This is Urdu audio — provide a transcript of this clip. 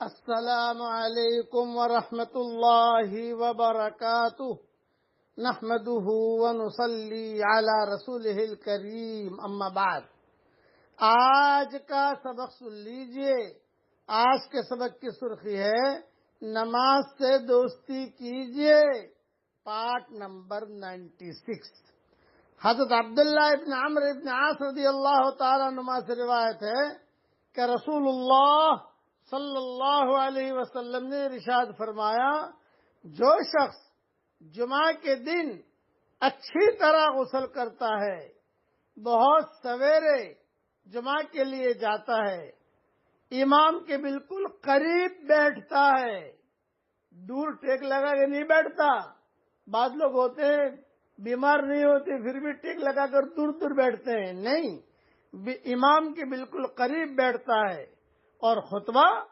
السلام علیکم ورحمۃ اللہ وبرکاتہ نحمده ونصلی علی رسولہ الکریم اما بعد۔ آج کا سبق سن لیجئے۔ آج کے سبق کی سرخی ہے نماز سے دوستی کیجئے، پارٹ نمبر 96۔ حضرت عبداللہ ابن عمرو ابن عاص رضی اللہ تعالیٰ عنہما سے روایت ہے کہ رسول اللہ صلی اللہ علیہ وسلم نے ارشاد فرمایا، جو شخص جمعہ کے دن اچھی طرح غسل کرتا ہے، بہت سویرے جمعہ کے لیے جاتا ہے، امام کے بالکل قریب بیٹھتا ہے، دور ٹیک لگا کے نہیں بیٹھتا۔ بعض لوگ ہوتے ہیں بیمار نہیں ہوتے پھر بھی ٹیک لگا کر دور دور بیٹھتے ہیں، نہیں، امام کے بالکل قریب بیٹھتا ہے اور خطبہ